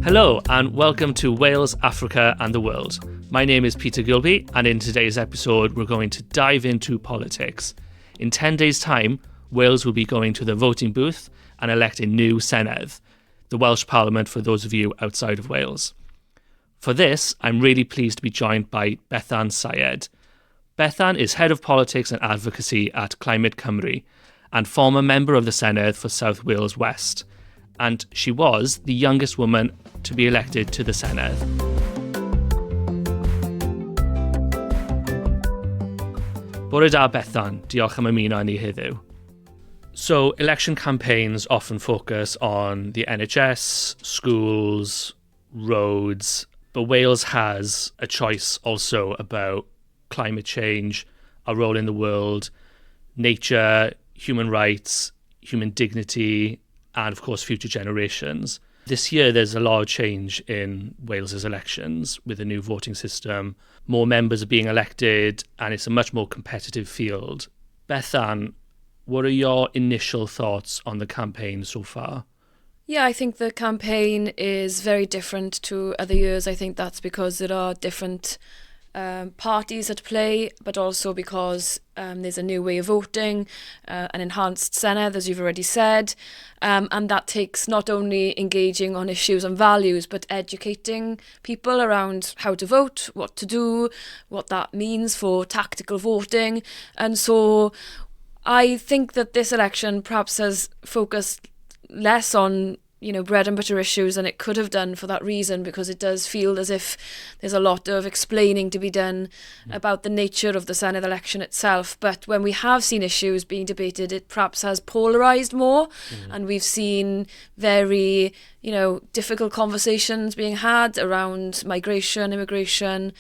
Hello and welcome to Wales, Africa and the World. My name is Peter Gilbey and in today's episode we're going to dive into politics. In 10 days' time, Wales will be going to the voting booth and elect a new Senedd, the Welsh Parliament for those of you outside of Wales. For this, I'm really pleased to be joined by Bethan Sayed. Bethan is Head of Politics and Advocacy at Climate Cymru and former member of the Senedd for South Wales West. And she was the youngest woman to be elected to the Senedd. Bore da Bethan, diolch am ymuno ni heddiw. So election campaigns often focus on the NHS, schools, roads, but Wales has a choice also about climate change, our role in the world, nature, human rights, human dignity, and of course future generations. This year there's a lot of change in Wales's elections with a new voting system. More members are being elected and it's a much more competitive field. Bethan, what are your initial thoughts on the campaign so far? Yeah, I think the campaign is very different to other years. I think that's because there are different parties at play, but also because there's a new way of voting, an enhanced Senedd, as you've already said, and that takes not only engaging on issues and values, but educating people around how to vote, what to do, what that means for tactical voting. And so I think that this election perhaps has focused less on bread and butter issues than it could have done for that reason, because it does feel as if there's a lot of explaining to be done about the nature of the Senedd election itself. But when we have seen issues being debated, it perhaps has polarised more, and we've seen very, difficult conversations being had around migration, immigration.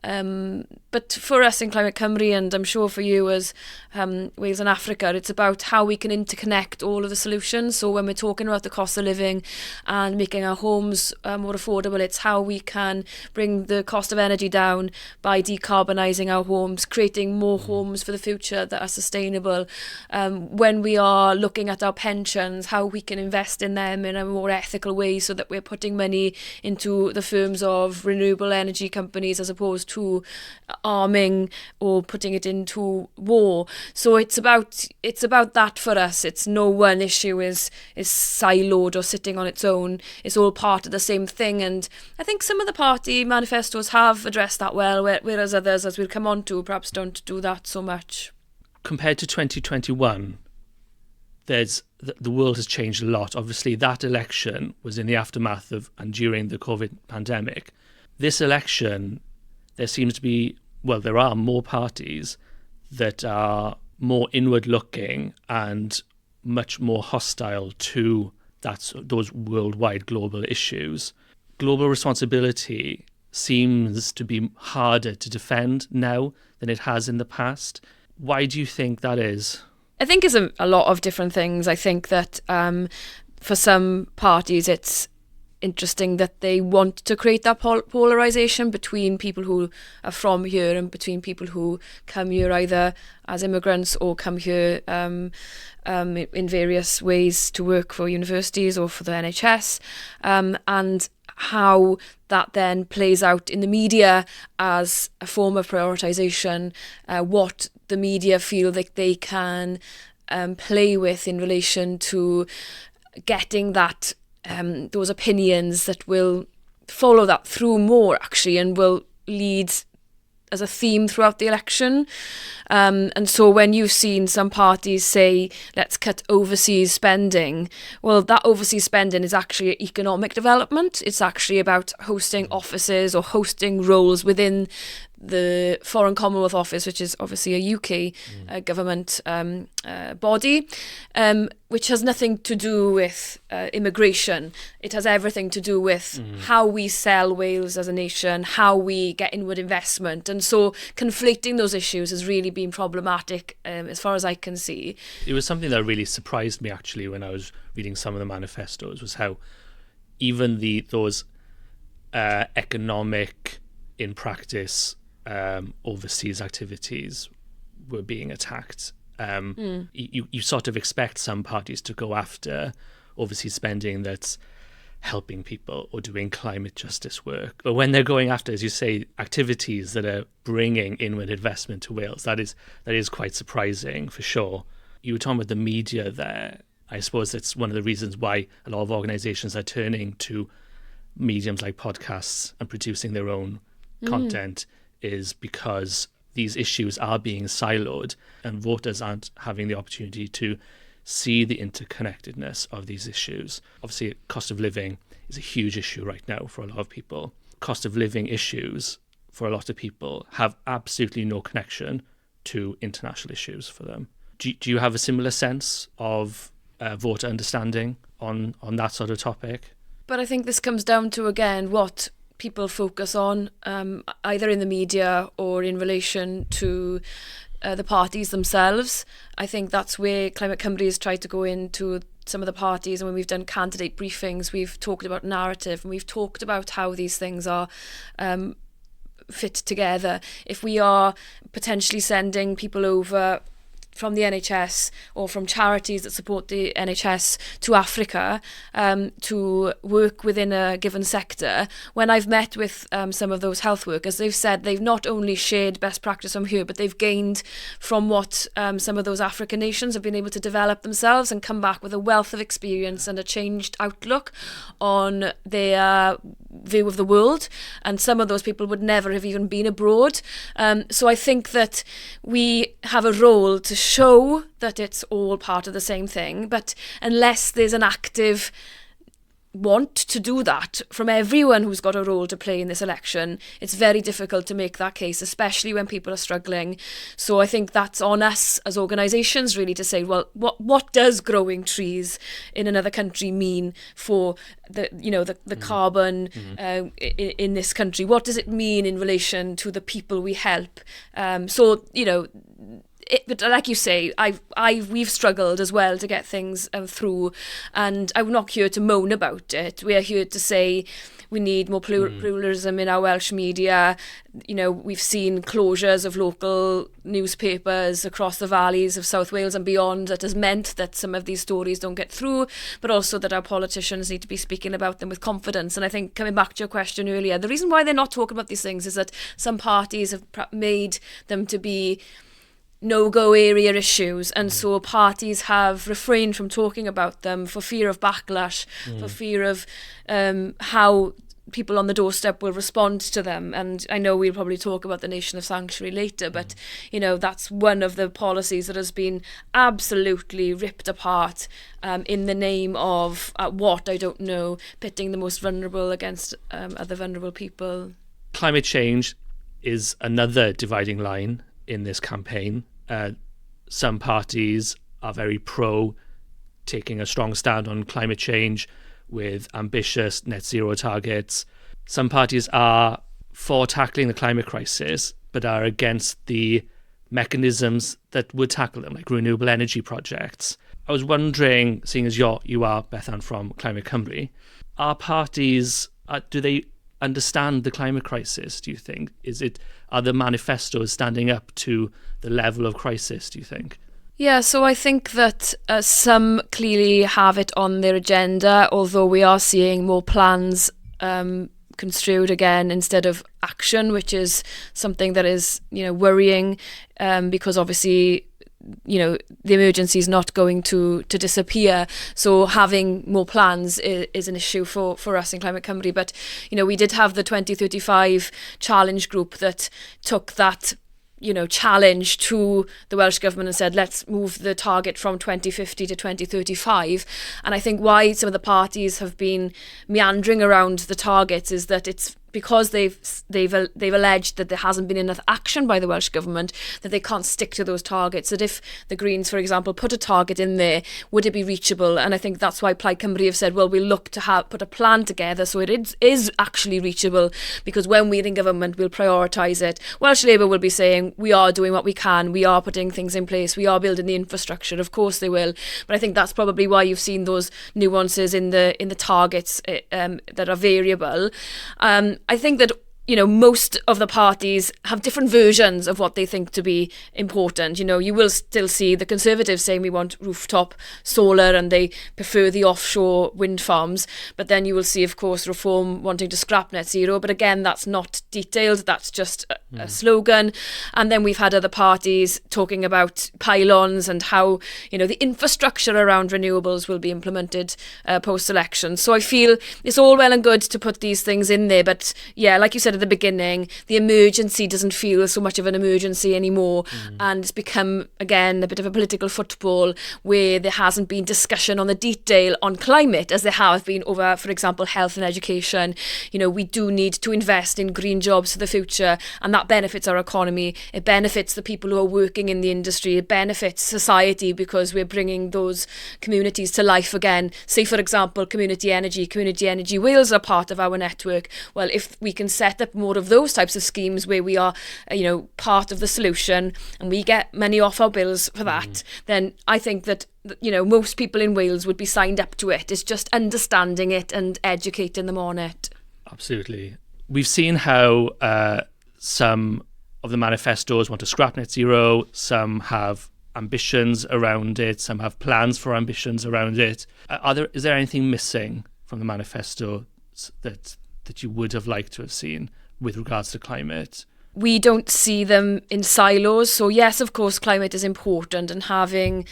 But for us in Climate Cymru, and I'm sure for you as Wales and Africa, it's about how we can interconnect all of the solutions. So when we're talking about the cost of living and making our homes more affordable, it's how we can bring the cost of energy down by decarbonising our homes, creating more homes for the future that are sustainable. When we are looking at our pensions, how we can invest in them in a more ethical way so that we're putting money into the firms of renewable energy companies as opposed to arming or putting it into war. So it's about that for us. It's no one issue is siloed or sitting on its own. It's all part of the same thing, and I think some of the party manifestos have addressed that well, whereas others, as we'll come on to, perhaps don't do that so much. Compared to 2021, the world has changed a lot. Obviously that election was in the aftermath of and during the COVID pandemic. This election, there seems to be, there are more parties that are more inward-looking and much more hostile to those worldwide global issues. Global responsibility seems to be harder to defend now than it has in the past. Why do you think that is? I think it's a lot of different things. I think that for some parties it's interesting that they want to create that polarisation between people who are from here and between people who come here either as immigrants or come here in various ways to work for universities or for the NHS, and how that then plays out in the media as a form of prioritisation, what the media feel like they can play with in relation to getting that those opinions that will follow that through more actually and will lead as a theme throughout the election. And so when you've seen some parties say, let's cut overseas spending, well, that overseas spending is actually economic development. It's actually about hosting offices or hosting roles within the Foreign Commonwealth Office, which is obviously a UK government body, which has nothing to do with immigration. It has everything to do with how we sell Wales as a nation, how we get inward investment. And so conflating those issues has really been problematic as far as I can see. It was something that really surprised me actually when I was reading some of the manifestos, was how even those economic, in practice, overseas activities were being attacked. You sort of expect some parties to go after overseas spending that's helping people or doing climate justice work. But when they're going after, as you say, activities that are bringing inward investment to Wales, that is quite surprising for sure. You were talking about the media there. I suppose that's one of the reasons why a lot of organisations are turning to mediums like podcasts and producing their own content, is because these issues are being siloed and voters aren't having the opportunity to see the interconnectedness of these issues. Obviously, cost of living is a huge issue right now for a lot of people. Cost of living issues for a lot of people have absolutely no connection to international issues for them. Do you have a similar sense of voter understanding on that sort of topic? But I think this comes down to, again, what people focus on, either in the media or in relation to the parties themselves. I think that's where Climate Cymru has tried to go into some of the parties, and when we've done candidate briefings, we've talked about narrative, and we've talked about how these things are fit together. If we are potentially sending people over from the NHS or from charities that support the NHS to Africa to work within a given sector, when I've met with some of those health workers, they've said they've not only shared best practice from here, but they've gained from what some of those African nations have been able to develop themselves and come back with a wealth of experience and a changed outlook on their view of the world. And some of those people would never have even been abroad. So I think that we have a role to show that it's all part of the same thing, but unless there's an active want to do that from everyone who's got a role to play in this election, it's very difficult to make that case, especially when people are struggling. So I think that's on us as organisations really to say, well, what does growing trees in another country mean for the carbon in this country? What does it mean in relation to the people we help? But like you say, we've struggled as well to get things through, and I'm not here to moan about it. We are here to say we need more pluralism in our Welsh media. You know, we've seen closures of local newspapers across the valleys of South Wales and beyond that has meant that some of these stories don't get through, but also that our politicians need to be speaking about them with confidence. And I think, coming back to your question earlier, the reason why they're not talking about these things is that some parties have made them to be no-go area issues, and so parties have refrained from talking about them for fear of backlash, for fear of how people on the doorstep will respond to them. And I know we'll probably talk about the Nation of Sanctuary later, but that's one of the policies that has been absolutely ripped apart in the name of what, I don't know, pitting the most vulnerable against other vulnerable people. Climate change is another dividing line in this campaign. Some parties are very pro taking a strong stand on climate change with ambitious net zero targets. Some parties are for tackling the climate crisis but are against the mechanisms that would tackle them, like renewable energy projects. I was wondering, seeing as you are, Bethan, from Climate Cymru, are parties, do they understand the climate crisis, do you think? Are the manifestos standing up to the level of crisis, do you think? Yeah, so I think that some clearly have it on their agenda, although we are seeing more plans construed again instead of action, which is something that is, worrying, because obviously, the emergency is not going to disappear. So having more plans is an issue for us in Climate Cymru. But, we did have the 2035 challenge group that took that challenge to the Welsh Government and said, let's move the target from 2050 to 2035. And I think why some of the parties have been meandering around the targets is that it's because they've alleged that there hasn't been enough action by the Welsh Government, that they can't stick to those targets. That if the Greens, for example, put a target in there, would it be reachable? And I think that's why Plaid Cymru have said, well, we'll look to put a plan together so it is actually reachable, because when we're in government, we'll prioritise it. Welsh Labour will be saying, we are doing what we can, we are putting things in place, we are building the infrastructure. Of course they will. But I think that's probably why you've seen those nuances in the targets that are variable. I think that most of the parties have different versions of what they think to be important. You will still see the Conservatives saying we want rooftop solar and they prefer the offshore wind farms. But then you will see, of course, Reform wanting to scrap net zero. But again, that's not detailed. That's just a slogan. And then we've had other parties talking about pylons and how, the infrastructure around renewables will be implemented post-election. So I feel it's all well and good to put these things in there. But yeah, like you said at the beginning, the emergency doesn't feel so much of an emergency anymore, and it's become again a bit of a political football where there hasn't been discussion on the detail on climate as there have been over, for example, health and education. We do need to invest in green jobs for the future, and that benefits our economy. It benefits the people who are working in the industry. It benefits society because we're bringing those communities to life again. Say, for example, Community Energy Wales are part of our network. Well, if we can set up more of those types of schemes where we are, part of the solution and we get money off our bills for that, then I think that, most people in Wales would be signed up to it. It's just understanding it and educating them on it. Absolutely. We've seen how some of the manifestos want to scrap net zero, some have ambitions around it, some have plans for ambitions around it. Is there anything missing from the manifesto that you would have liked to have seen with regards to climate? We don't see them in silos. So yes, of course, climate is important, and having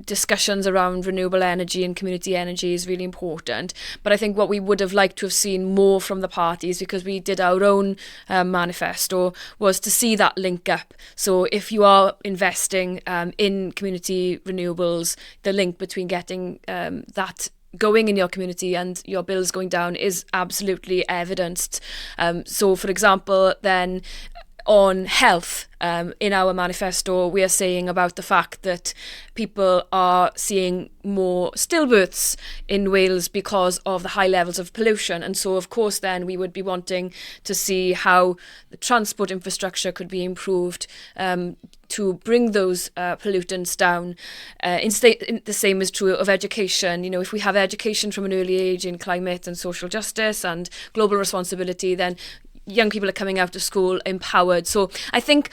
discussions around renewable energy and community energy is really important. But I think what we would have liked to have seen more from the parties, because we did our own manifesto, was to see that link up. So if you are investing in community renewables, the link between getting that going in your community and your bills going down is absolutely evidenced. So, for example, then on health, in our manifesto, we are saying about the fact that people are seeing more stillbirths in Wales because of the high levels of pollution. And so, of course, then we would be wanting to see how the transport infrastructure could be improved to bring those pollutants down. The same is true of education. If we have education from an early age in climate and social justice and global responsibility, then young people are coming out of school empowered. So I think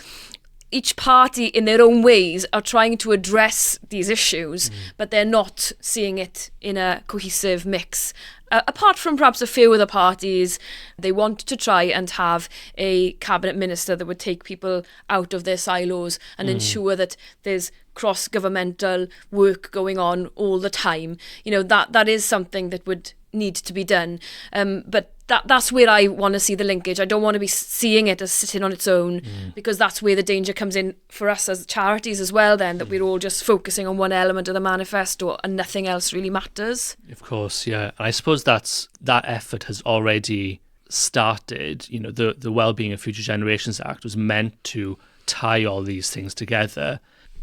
each party in their own ways are trying to address these issues, but they're not seeing it in a cohesive mix. Apart from perhaps a few other parties, they want to try and have a cabinet minister that would take people out of their silos and ensure that there's cross-governmental work going on all the time. That is something that would need to be done. But that's where I want to see the linkage. I don't want to be seeing it as sitting on its own, because that's where the danger comes in for us as charities as well, then, that we're all just focusing on one element of the manifesto and nothing else really matters. Of course, yeah. And I suppose that effort has already started. The Wellbeing of Future Generations Act was meant to tie all these things together.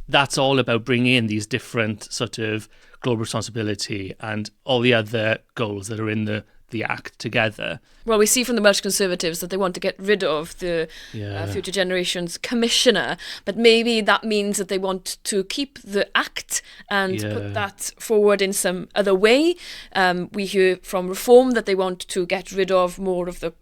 That's all about bringing in these different sort of global responsibility and all the other goals that are in the Act together. Well, we see from the Welsh Conservatives that they want to get rid of the Future Generations Commissioner, but maybe that means that they want to keep the Act and put that forward in some other way. We hear from Reform that they want to get rid of more of the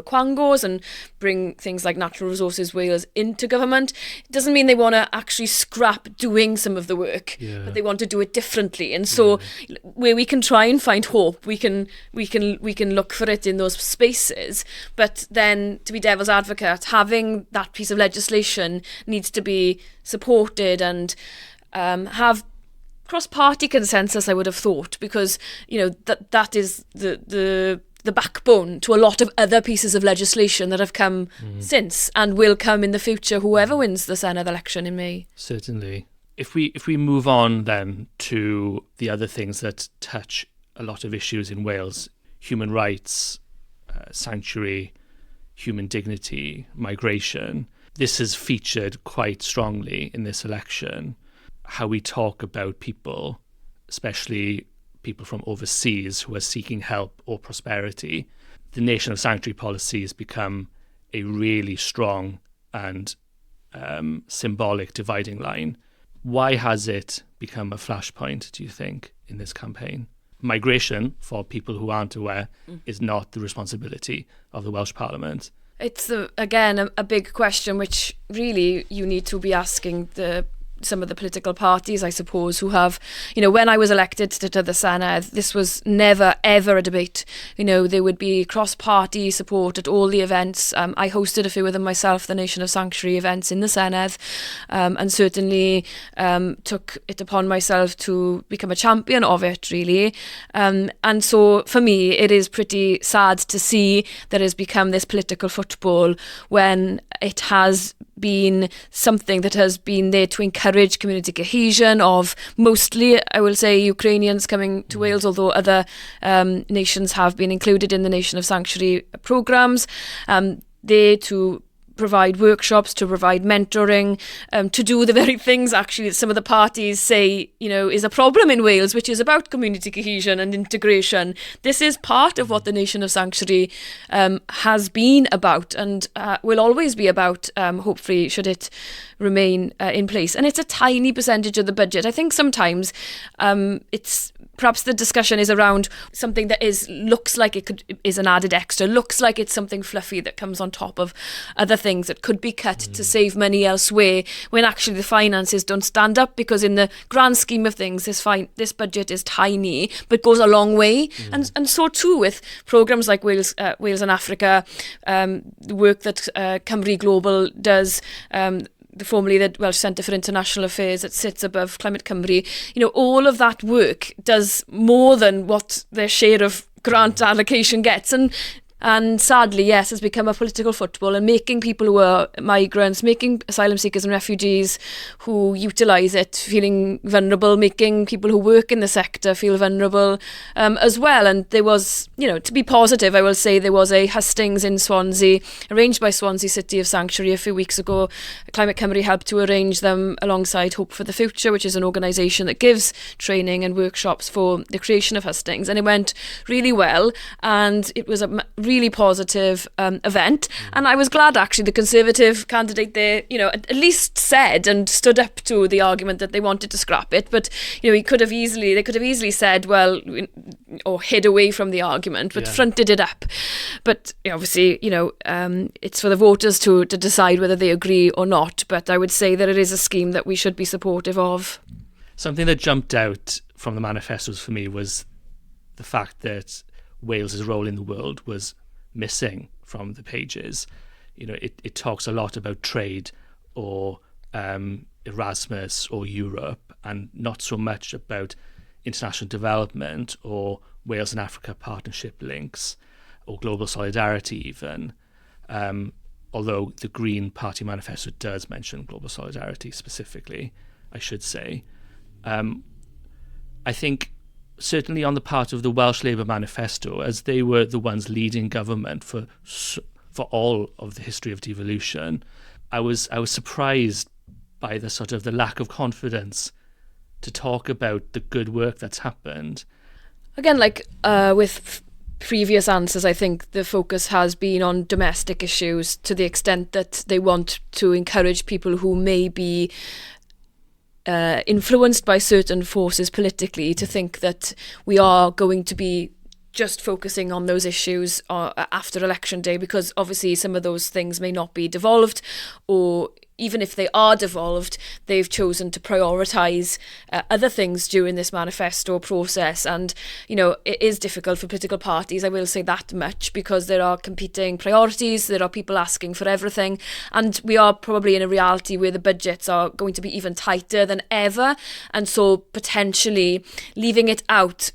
quangos and bring things like Natural Resources Wales into government. It doesn't mean they want to actually scrap doing some of the work, but they want to do it differently. And so where we can try and find hope, we can look for it in those spaces. But then, to be devil's advocate, having that piece of legislation needs to be supported and have cross-party consensus, I would have thought, because that is the backbone to a lot of other pieces of legislation that have come since and will come in the future, whoever wins the Senedd election in May. Certainly. If we move on then to the other things that touch a lot of issues in Wales, human rights, sanctuary, human dignity, migration, this has featured quite strongly in this election. How we talk about people, especially people from overseas who are seeking help or prosperity. The nation of sanctuary policy has become a really strong and symbolic dividing line. Why has it become a flashpoint, do you think, in this campaign? migration, for people who aren't aware, is not the responsibility of the Welsh Parliament. It's, again, a big question which really you need to be asking some of the political parties, I suppose, who have, when I was elected to the Senedd, this was never, ever a debate. There would be cross-party support at all the events. I hosted a few of them myself, the Nation of Sanctuary events in the Senedd, and certainly took it upon myself to become a champion of it, really. And so, for me, it is pretty sad to see that it has become this political football when it has been something that has been there to encourage community cohesion of mostly, I will say, Ukrainians coming to Wales, although other nations have been included in the Nation of Sanctuary programmes, there to provide workshops, to provide mentoring, to do the very things actually that some of the parties say, is a problem in Wales, which is about community cohesion and integration. This is part of what the Nation of Sanctuary has been about and will always be about, hopefully, should it remain in place. And it's a tiny percentage of the budget. I think sometimes it's perhaps the discussion is around something that looks like is an added extra, looks like it's something fluffy that comes on top of other things that could be cut to save money elsewhere, when actually the finances don't stand up, because in the grand scheme of things, this budget is tiny but goes a long way. And so too with programmes like Wales and Africa, the work that Cymru Global does, formerly the Welsh Centre for International Affairs that sits above Climate Cymru, all of that work does more than what their share of grant allocation gets. And sadly, yes, has become a political football, and making people who are migrants, making asylum seekers and refugees who utilise it feeling vulnerable, making people who work in the sector feel vulnerable as well. And there was, to be positive, I will say there was a hustings in Swansea, arranged by Swansea City of Sanctuary a few weeks ago. Climate Cymru helped to arrange them alongside Hope for the Future, which is an organisation that gives training and workshops for the creation of hustings. And it went really well, and it was a really positive event, and I was glad actually the Conservative candidate there, at least said and stood up to the argument that they wanted to scrap it. But they could have easily said, well, or hid away from the argument, but fronted it up. But obviously, it's for the voters to decide whether they agree or not. But I would say that it is a scheme that we should be supportive of. Something that jumped out from the manifestos for me was the fact that Wales's role in the world was missing from the pages. It talks a lot about trade or Erasmus or Europe, and not so much about international development or Wales and Africa partnership links or global solidarity even. Although the Green Party manifesto does mention global solidarity specifically, I should say. I think certainly on the part of the Welsh Labour manifesto, as they were the ones leading government for all of the history of devolution, I was surprised by the lack of confidence to talk about the good work that's happened. Again, with previous answers, I think the focus has been on domestic issues to the extent that they want to encourage people who may be influenced by certain forces politically to think that we are going to be just focusing on those issues after election day, because obviously some of those things may not be devolved, or even if they are devolved, they've chosen to prioritise other things during this manifesto process. And, it is difficult for political parties, I will say that much, because there are competing priorities, there are people asking for everything, and we are probably in a reality where the budgets are going to be even tighter than ever. And so potentially leaving it out,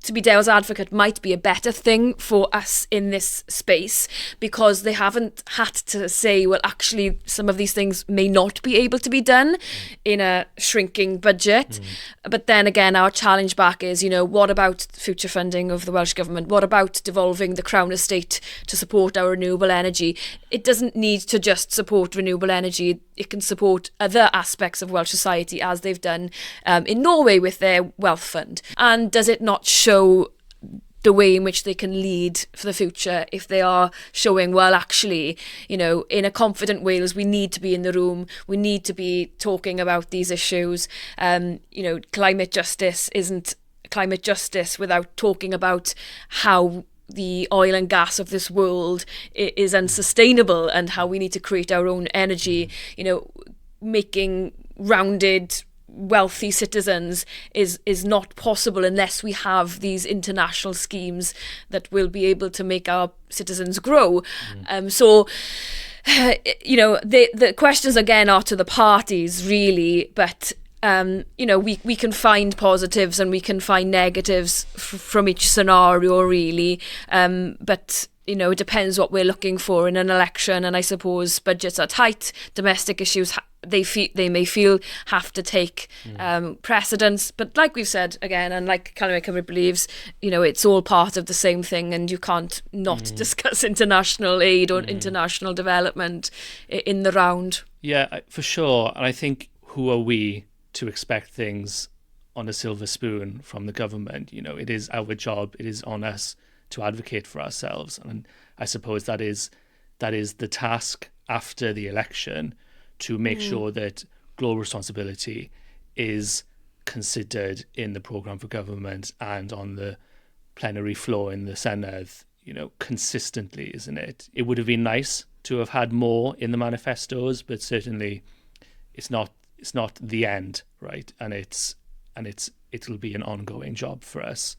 to be devil's advocate, might be a better thing for us in this space, because they haven't had to say, well, actually, some of these things may not be able to be done in a shrinking budget. But then again, our challenge back is, what about future funding of the Welsh Government? What about devolving the Crown Estate to support our renewable energy? It doesn't need to just support renewable energy. It can support other aspects of Welsh society, as they've done in Norway with their wealth fund. And does it not show the way in which they can lead for the future if they are showing, well, actually, in a confident Wales, we need to be in the room, we need to be talking about these issues. Climate justice isn't climate justice without talking about how the oil and gas of this world is unsustainable and how we need to create our own energy. Making rounded, wealthy citizens is not possible unless we have these international schemes that will be able to make our citizens grow. The questions again are to the parties really, but we can find positives and we can find negatives from each scenario really, but it depends what we're looking for in an election. And I suppose budgets are tight, domestic issues they may feel have to take precedence, but like we've said again, and like Climate Cymru believes, it's all part of the same thing, and you can't not discuss international aid or international development in the round. Yeah, for sure. And I think, who are we to expect things on a silver spoon from the government? It is our job, it is on us to advocate for ourselves, and I suppose that is the task after the election, to make sure that global responsibility is considered in the programme for government and on the plenary floor in the Senedd, consistently, isn't it? It would have been nice to have had more in the manifestos, but certainly it's not the end, right? And it'll be an ongoing job for us.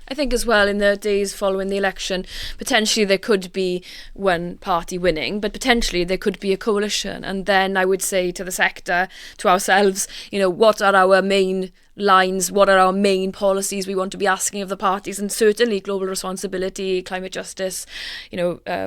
I think as well, in the days following the election, potentially there could be one party winning, but potentially there could be a coalition. And then I would say to the sector, to ourselves, what are our main lines, what are our main policies we want to be asking of the parties? And certainly global responsibility, climate justice,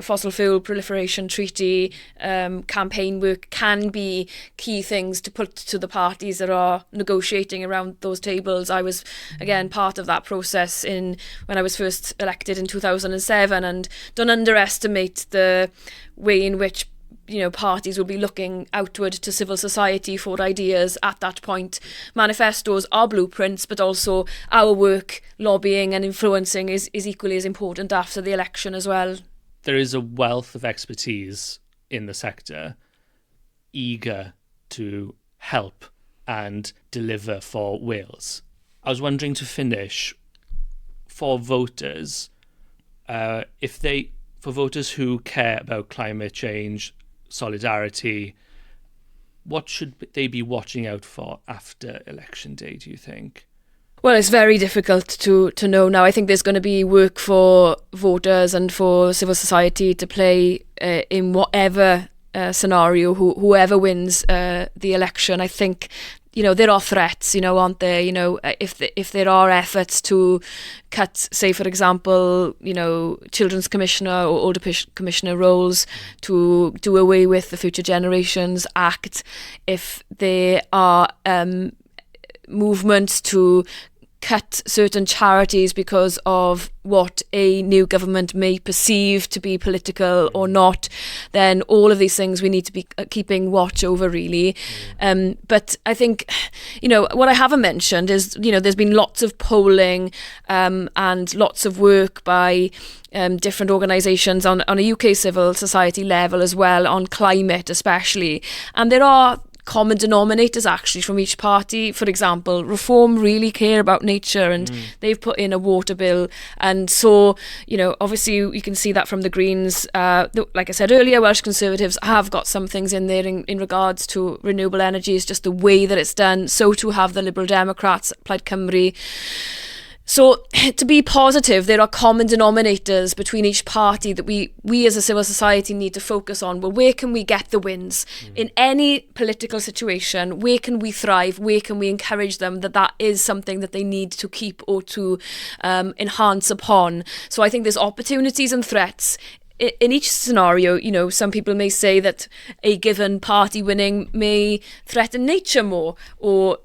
fossil fuel proliferation treaty, campaign work can be key things to put to the parties that are negotiating around those tables. I was, again, part of that process when I was first elected in 2007, and don't underestimate the way in which parties will be looking outward to civil society for ideas at that point. Manifestos are blueprints, but also our work, lobbying and influencing is equally as important after the election as well. There is a wealth of expertise in the sector, eager to help and deliver for Wales. I was wondering, to finish, for voters, for voters who care about climate change, solidarity, what should they be watching out for after election day, do you think? Well, it's very difficult to know now. I think there's going to be work for voters and for civil society to play in whatever scenario, whoever wins the election. I think there are threats, aren't there? If there are efforts to cut, say, for example, Children's Commissioner or Older Commissioner roles, to do away with the Future Generations Act, if there are movements to cut certain charities because of what a new government may perceive to be political or not, then all of these things we need to be keeping watch over, really. But I think, what I haven't mentioned is, there's been lots of polling and lots of work by different organisations on a UK civil society level as well, on climate especially. And there are common denominators actually from each party. For example, Reform really care about nature, and they've put in a water bill. And so, obviously you can see that from the Greens. Like I said earlier, Welsh Conservatives have got some things in there in regards to renewable energies, just the way that it's done. So too have the Liberal Democrats, Plaid Cymru. So to be positive, there are common denominators between each party that we as a civil society need to focus on. Well, where can we get the wins? In any political situation, where can we thrive? Where can we encourage them that is something that they need to keep or to enhance upon? So I think there's opportunities and threats. In each scenario, some people may say that a given party winning may threaten nature more, or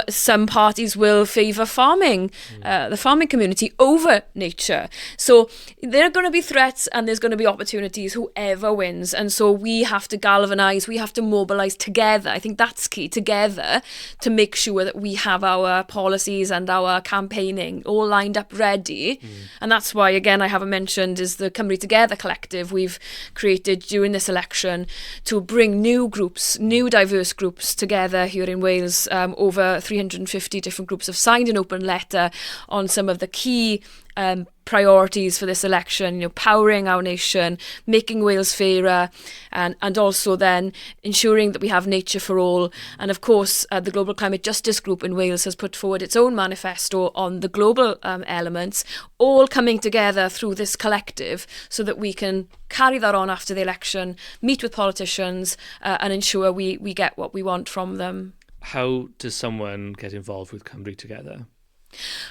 some parties will favour farming, the farming community over nature. So there are going to be threats and there's going to be opportunities, whoever wins. And so we have to galvanise, we have to mobilise together. I think that's key, together, to make sure that we have our policies and our campaigning all lined up ready. And that's why, again, I haven't mentioned, is the Cymru Together collective we've created during this election to bring new groups, new diverse groups together here in Wales Wales, over 350 different groups have signed an open letter on some of the key priorities for this election, powering our nation, making Wales fairer, and also then ensuring that we have nature for all. And of course, the Global Climate Justice Group in Wales has put forward its own manifesto on the global elements, all coming together through this collective so that we can carry that on after the election, meet with politicians and ensure we get what we want from them. How does someone get involved with Cymru Together?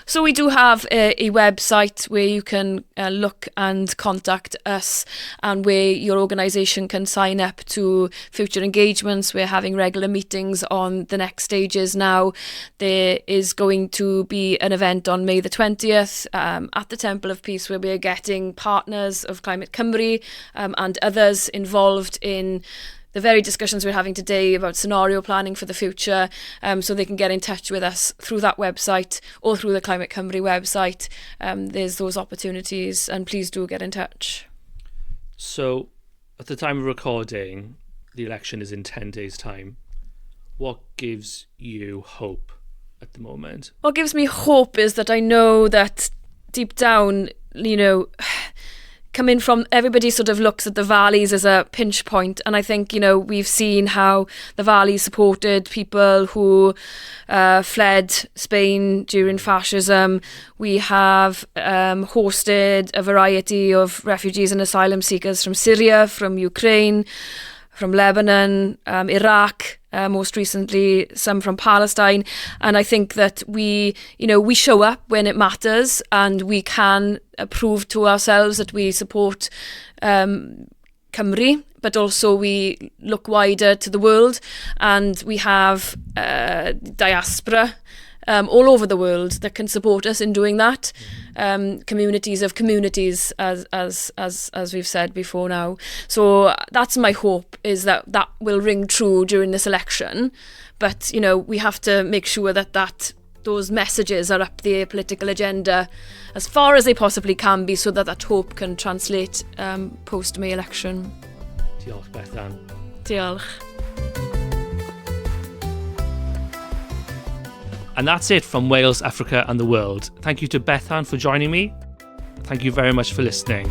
So we do have a website where you can look and contact us, and where your organisation can sign up to future engagements. We're having regular meetings on the next stages now. There is going to be an event on May the 20th at the Temple of Peace, where we're getting partners of Climate Cymru and others involved in the very discussions we're having today about scenario planning for the future, so they can get in touch with us through that website or through the Climate Cymru website. There's those opportunities, and please do get in touch. So at the time of recording, the election is in 10 days' time. What gives you hope at the moment? What gives me hope is that I know that deep down, coming from, everybody sort of looks at the valleys as a pinch point, and I think we've seen how the valleys supported people who fled Spain during fascism. We have hosted a variety of refugees and asylum seekers from Syria, from Ukraine, from Lebanon, Iraq, most recently some from Palestine. And I think that we show up when it matters, and we can prove to ourselves that we support Cymru, but also we look wider to the world, and we have diaspora all over the world that can support us in doing that. Communities of communities, as we've said before now. So that's my hope, is that will ring true during this election. But we have to make sure that those messages are up the political agenda as far as they possibly can be, so that hope can translate post-May election. Diolch, Bethan. Diolch. And that's it from Wales, Africa and the world. Thank you to Bethan for joining me. Thank you very much for listening.